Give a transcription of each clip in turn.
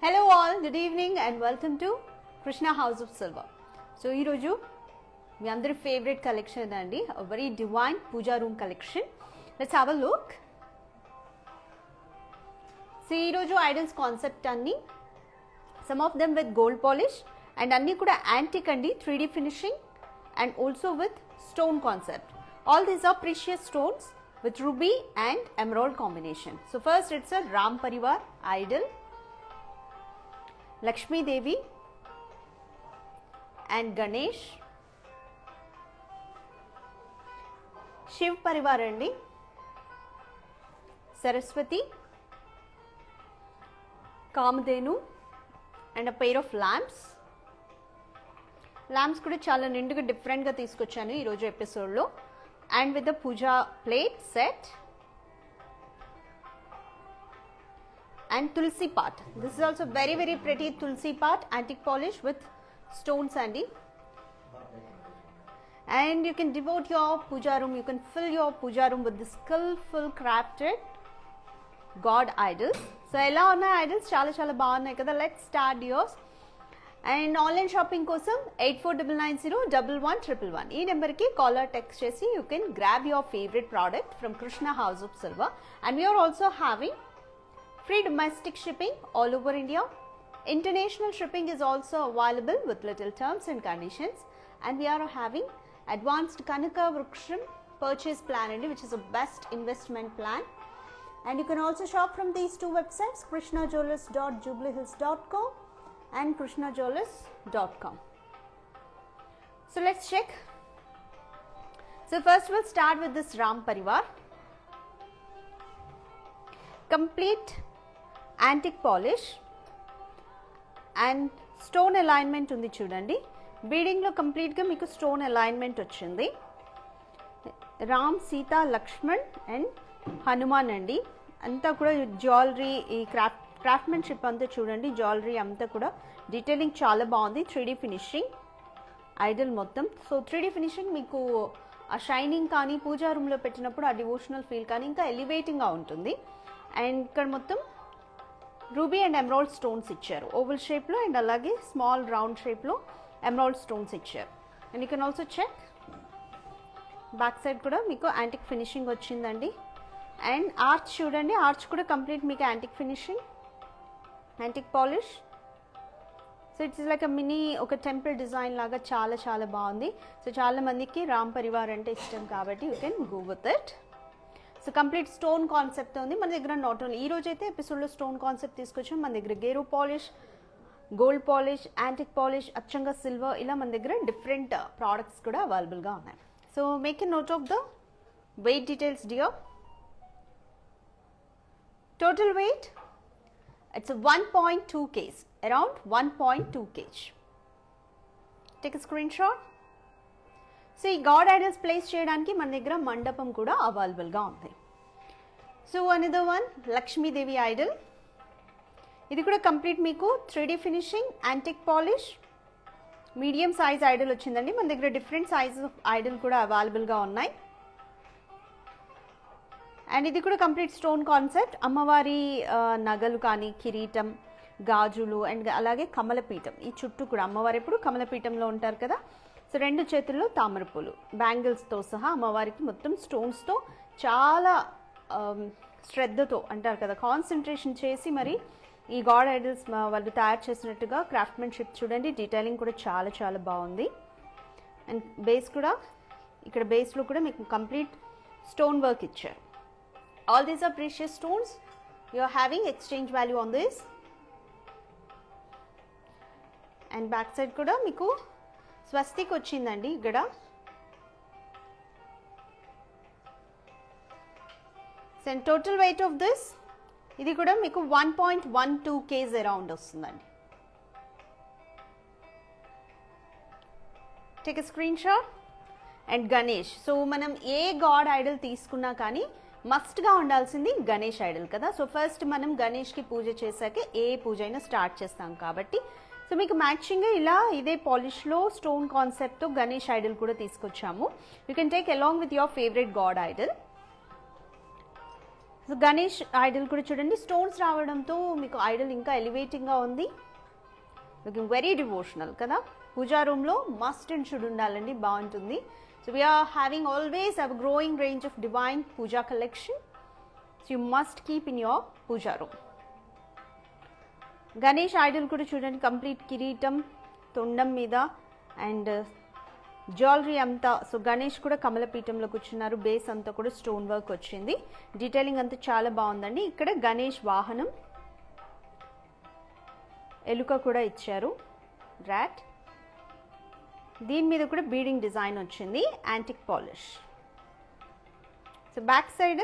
Hello all, good evening and welcome to Krishna House of Silver. So ee roju మీ అందరి favorite collection అండి, a very divine puja room collection. Let's have a look. So ee roju idols concept anni, some of them with gold polish and anni kuda antique andi, 3D finishing and also with stone concept. All these are precious stones with ruby and emerald combination. So first it's a Ram Parivar idol, Lakshmi Devi and Ganesh, Shiv Parivar andi, Saraswati, Kamadhenu and a pair of lamps. Lamps kuda chala ninduga different ga teeskochanu ee roju episode lo, and with the puja plate set and tulsi part. This is also very pretty tulsi part, antique polish with stones andi. And you can devote your puja room, you can fill your puja room with the skillful crafted god idols. So ela unna idols chala baagunnai kada. Let's start yours. And online shopping కోసం 8499011111 ఈ నెంబర్కి call or text చేసి you can grab your favourite product from Krishna house of silver. And we are also having free domestic shipping all over India. International shipping is also available with little terms and conditions. And we are having advanced Kanaka Vruksham purchase plan, which is a best investment plan. And you can also shop from these two websites, krishnajewellers.jubileehills.com and krishnajewellers.com. So let's check. So first we'll start with this Ram Parivar. Complete antique polish and stone alignment ఉంది చూడండి. Beading లో complete గా మీకు stone alignment వచ్చింది. Ram, Sita, Laxman and Hanuman అండి. అంతా కూడా jewellery, ఈ క్రాఫ్ట్మెన్షిప్ అంతా చూడండి, జ్యువెలరీ అంతా కూడా డీటెయిలింగ్ చాలా బాగుంది. 3D ఫినిషింగ్ ఐడల్ మొత్తం. సో 3D ఫినిషింగ్ మీకు ఆ షైనింగ్ కానీ పూజా రూమ్లో పెట్టినప్పుడు ఆ డివోషనల్ ఫీల్ కానీ ఇంకా ఎలివేటింగ్గా ఉంటుంది. అండ్ ఇక్కడ మొత్తం రూబీ అండ్ ఎమరాల్డ్ స్టోన్స్ ఇచ్చారు, ఓవల్ షేప్లో అండ్ అలాగే స్మాల్ రౌండ్ షేప్లో ఎమరాల్డ్ స్టోన్స్ ఇచ్చారు. And you can also check back side కూడా మీకు యాంటిక్ ఫినిషింగ్ వచ్చిందండి. అండ్ ఆర్చ్ చూడండి, ఆర్చ్ కూడా కంప్లీట్ మీకు antique finishing, antique polish. So it's like a mini ఒక టెంపుల్ డిజైన్ లాగా చాలా బాగుంది. సో చాలా మందికి రామ్ పరివార్ అంటే ఇష్టం కాబట్టి you can go with it. So complete stone concept ఉంది మన దగ్గర. నాట్ ఓన్లీ ఈ రోజు అయితే ఎపిసోడ్లో స్టోన్ కాన్సెప్ట్ తీసుకొచ్చాం. మన దగ్గర గేరు polish, gold polish, antique polish, అచ్చంగా సిల్వర్, ఇలా మన దగ్గర డిఫరెంట్ ప్రోడక్ట్స్ కూడా అవైలబుల్గా ఉన్నాయి. So make a note of the weight details dear. Total weight it's 1.2 kg, around 1.2 kg. Take a screen shot. So ఈ గాడ్ ఐడల్స్ ప్లేస్ చేయడానికి మన దగ్గర మండపం కూడా అవైలబుల్గా ఉంది. So another one Lakshmidevi idol. ఇది కూడా కంప్లీట్ మీకు 3D finishing, antique polish, medium size idol వచ్చిందండి. మన దగ్గర డిఫరెంట్ సైజ్ ఆఫ్ ఐడల్ కూడా అవైలబుల్గా ఉన్నాయి. అండ్ ఇది కూడా కంప్లీట్ స్టోన్ కాన్సెప్ట్. అమ్మవారి నగలు కానీ, కిరీటం, గాజులు అండ్ అలాగే కమలపీఠం, ఈ చుట్టూ కూడా అమ్మవారు ఎప్పుడు కమలపీఠంలో ఉంటారు కదా. సో రెండు చేతుల్లో తామరపూలు, బ్యాంగిల్స్తో సహా అమ్మవారికి మొత్తం స్టోన్స్తో చాలా శ్రద్ధతో అంటారు కదా, కాన్సన్ట్రేషన్ చేసి మరి ఈ గాడ్ ఐడల్స్ వాళ్ళు తయారు చేసినట్టుగా క్రాఫ్ట్మెన్షిప్ చూడండి. డీటెయిలింగ్ కూడా చాలా బాగుంది. అండ్ బేస్ కూడా ఇక్కడ బేస్లో కూడా మీకు కంప్లీట్ స్టోన్ వర్క్ ఇచ్చారు. All these are precious stones. You are having exchange value on this. And back side కూడా మీకు స్వస్తిక్ వచ్చిందండి ఇక్కడ. So total weight of this, ఇది కూడా మీకు 1.12 kg అరౌండ్ వస్తుందండి. Take a screen shot. And Ganesh. So మనం ఏ గాడ్ ఐడల్ తీసుకున్నా కానీ మస్ట్గా ఉండాల్సింది గణేష్ ఐడల్ కదా. సో ఫస్ట్ మనం గణేష్కి పూజ చేశాక ఏ పూజ అయినా స్టార్ట్ చేస్తాం కాబట్టి సో మీకు మ్యాచింగ్గా ఇలా ఇదే పాలిష్లో స్టోన్ కాన్సెప్ట్తో గణేష్ ఐడల్ కూడా తీసుకొచ్చాము. You can take along with your favourite God Idol. So Ganesh idol కూడా చూడండి, స్టోన్స్ రావడంతో మీకు ఐడల్ ఇంకా ఎలివేటింగ్గా ఉంది. లుకింగ్ వెరీ డివోషనల్ కదా. పూజా రూమ్లో మస్ట్ అండ్ షుడ్ ఉండాలండి, బాగుంటుంది. So we are having always a growing range of divine puja collection. So you must keep in your puja room. Ganesh idol కూడా చూడండి, కంప్లీట్ కిరీటం తొండం మీద అండ్ జ్యువెలరీ అంతా. సో గణేష్ కూడా కమలపీఠంలో కూర్చున్నారు, బేస్ అంతా కూడా స్టోన్ వర్క్ వచ్చింది, డీటెయిలింగ్ అంతా చాలా బాగుందండి. ఇక్కడ గణేష్ వాహనం ఎలుక కూడా ఇచ్చారు, ర్యాట్. దీని మీద కూడా బీడింగ్ డిజైన్ వచ్చింది, antique polish. So back side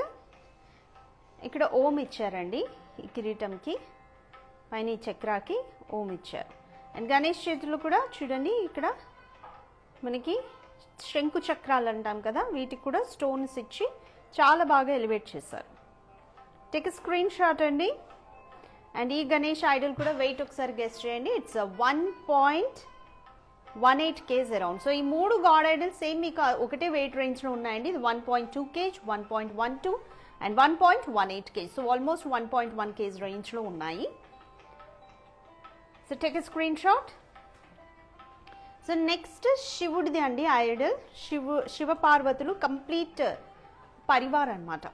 ఇక్కడ ఓం ఇచ్చారండి, ఈ కిరీటంకి పైన ఈ చక్రాకి ఓం ఇచ్చారు. అండ్ గణేష్ చేతులు కూడా చూడండి, ఇక్కడ మనకి శంకు చక్రాలు అంటాం కదా, వీటికి కూడా స్టోన్స్ ఇచ్చి చాలా బాగా ఎలివేట్ చేశారు. టేక్ స్క్రీన్ షాట్ అండి. అండ్ ఈ గణేష్ ఐడల్ కూడా వెయిట్ ఒకసారి గెస్ చేయండి. It's 1.18 kg around. సో ఈ 3 గాడ్ ఐడల్ సేమ్ మీకు ఒకటే వెయిట్ రేంజ్లో ఉన్నాయండి. ఇది 1.2 kg, 1.12 and 1.18 kg. So almost 1.1 kg రేంజ్లో ఉన్నాయి. So take screenshot. So next శివుడిది అండి ఐడల్. శివ పార్వతులు కంప్లీట్ పరివార్ అనమాట.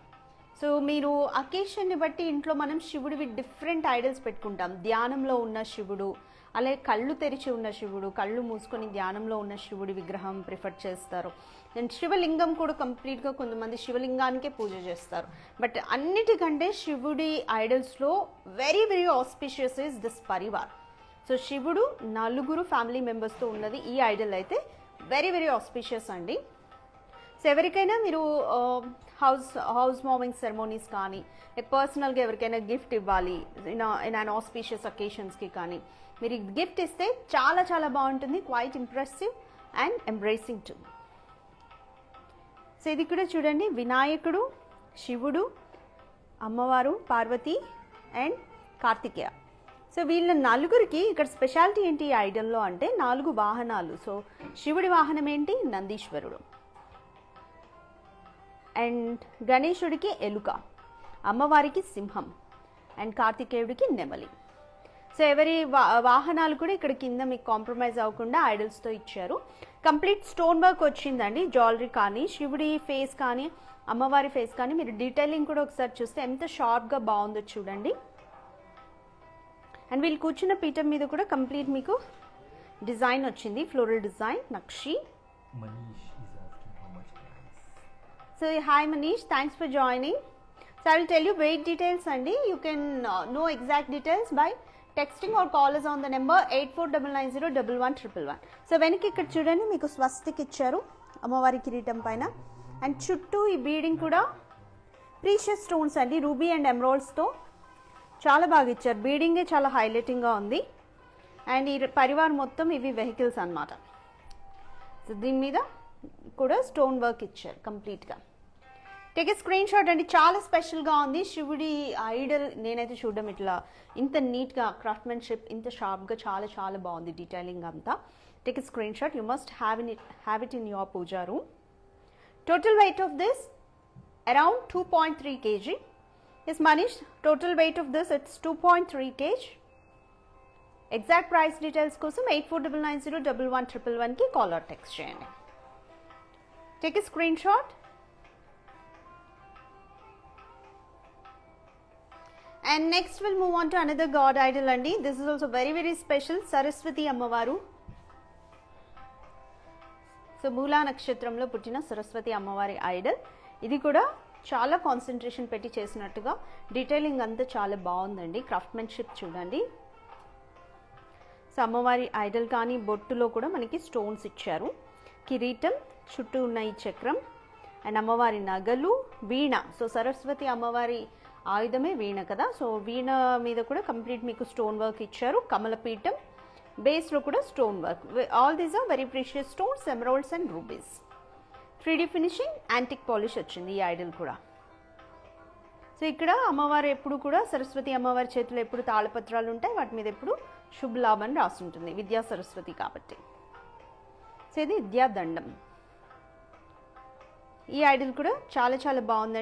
సో మీరు అకేషన్ని బట్టి ఇంట్లో మనం శివుడివి డిఫరెంట్ ఐడల్స్ పెట్టుకుంటాం. ధ్యానంలో ఉన్న శివుడు, అలాగే కళ్ళు తెరిచి ఉన్న శివుడు, కళ్ళు మూసుకొని ధ్యానంలో ఉన్న శివుడి విగ్రహం ప్రిఫర్ చేస్తారు. అండ్ శివలింగం కూడా కంప్లీట్గా కొంతమంది శివలింగానికే పూజ చేస్తారు. బట్ అన్నిటికంటే శివుడి ఐడల్స్లో very very auspicious is this పరివార్. సో శివుడు 4 ఫ్యామిలీ మెంబర్స్తో ఉన్నది ఈ ఐడల్ అయితే వెరీ వెరీ ఆస్పిషియస్ అండి. సో ఎవరికైనా మీరు హౌస్ వార్మింగ్ సెరమోనీస్ కానీ, పర్సనల్గా ఎవరికైనా గిఫ్ట్ ఇవ్వాలి ఇన్ అన్ ఆస్పిషియస్ అకేషన్స్కి కానీ, మీరు గిఫ్ట్ ఇస్తే చాలా చాలా బాగుంటుంది, quiet impressive and embracing to. So ఇది కూడా చూడండి, వినాయకుడు, శివుడు, అమ్మవారు పార్వతి అండ్ కార్తికేయ. సో వీళ్ళ 4కి ఇక్కడ స్పెషాలిటీ ఏంటి ఈ ఐడల్లో అంటే 4 వాహనాలు. సో శివుడి వాహనం ఏంటి? నందీశ్వరుడు. అండ్ గణేశుడికి ఎలుక, అమ్మవారికి సింహం అండ్ కార్తికేయుడికి నెమలి. సో ఎవరి వాహనాలు కూడా ఇక్కడ కింద మీకు కాంప్రమైజ్ అవ్వకుండా ఐడల్స్తో ఇచ్చారు. కంప్లీట్ స్టోన్ వర్క్ వచ్చిందండి, జ్యువెలరీ కానీ, శివుడి ఫేస్ కానీ, అమ్మవారి ఫేస్ కానీ. మీరు డీటెయిలింగ్ కూడా ఒకసారి చూస్తే ఎంత షార్ప్గా బాగుందో చూడండి. అండ్ వీళ్ళు కూర్చున్న పీఠం మీద కూడా కంప్లీట్ మీకు డిజైన్ వచ్చింది, ఫ్లోరల్ డిజైన్, నక్షి. So hi Manish, thanks for joining. So I will tell you weight details అండి. You can know exact details by texting or call us on the number 8499011111. So వెనక్కి ఇక్కడ చూడండి మీకు స్వస్తిక్ ఇచ్చారు అమ్మవారి కిరీటం పైన. అండ్ చుట్టూ ఈ బీడింగ్ కూడా ప్రీషియస్ స్టోన్స్ అండి, రూబీ అండ్ ఎమరాల్డ్స్తో చాలా బాగా ఇచ్చారు. బీడింగే చాలా హైలైటింగ్గా ఉంది. అండ్ ఈ పరివార్ మొత్తం ఇవి వెహికల్స్ అన్నమాట. సో దీని మీద కూడా స్టోన్ వర్క్ ఇచ్చారు కంప్లీట్గా. టేక్ ఏ స్క్రీన్ షాట్ అండి, చాలా స్పెషల్గా ఉంది శివుడి ఐడల్. నేనైతే చూడడం ఇట్లా ఇంత నీట్గా క్రాఫ్ట్మెన్షిప్, ఇంత షార్ప్గా చాలా చాలా బాగుంది డీటెయిలింగ్ అంతా. Take a screen shot, you must have it in your puja room. Total weight of this around 2.3 kg. Yes, Manish, total weight of this, it's 2.3 kg. Exact price details కోసం 8499011111 కి కాల్ ఆర్ టెక్స్ట్ చేయండి. Take a screenshot. And next we'll move on to another god idol andi. This is also very very special, Saraswati అమ్మవారు. So మూలా నక్షత్రంలో పుట్టిన సరస్వతి అమ్మవారి Idol. ఇది కూడా చాలా కాన్సన్ట్రేషన్ పెట్టి చేసినట్టుగా డీటెయిలింగ్ అంతా చాలా బాగుందండి, క్రాఫ్ట్మెన్షిప్ చూడండి. సో అమ్మవారి ఐడల్ కానీ బొట్టులో కూడా మనకి స్టోన్స్ ఇచ్చారు. కిరీటం, చుట్టూ ఉన్న ఈ చక్రం అండ్ అమ్మవారి నగలు, వీణ. సో సరస్వతి అమ్మవారి ఆయుధమే వీణ కదా. సో వీణ మీద కూడా కంప్లీట్ మీకు స్టోన్ వర్క్ ఇచ్చారు. కమలపీఠం బేస్లో కూడా stone work. All these are very precious stones, emeralds and rubies. 3D finishing, antique polish వచ్చింది ఈ ఐడల్ కూడా. సో ఇక్కడ అమ్మవారు ఎప్పుడు కూడా, సరస్వతి అమ్మవారి చేతిలో ఎప్పుడు తాళపత్రాలు ఉంటాయి, వాటి మీద ఎప్పుడు శుభ లాభం రాసి ఉంటుంది, విద్యా సరస్వతి కాబట్టి. సో ఇది విద్యాదండం. ఈ ఐడల్ కూడా చాలా చాలా బాగుందండి.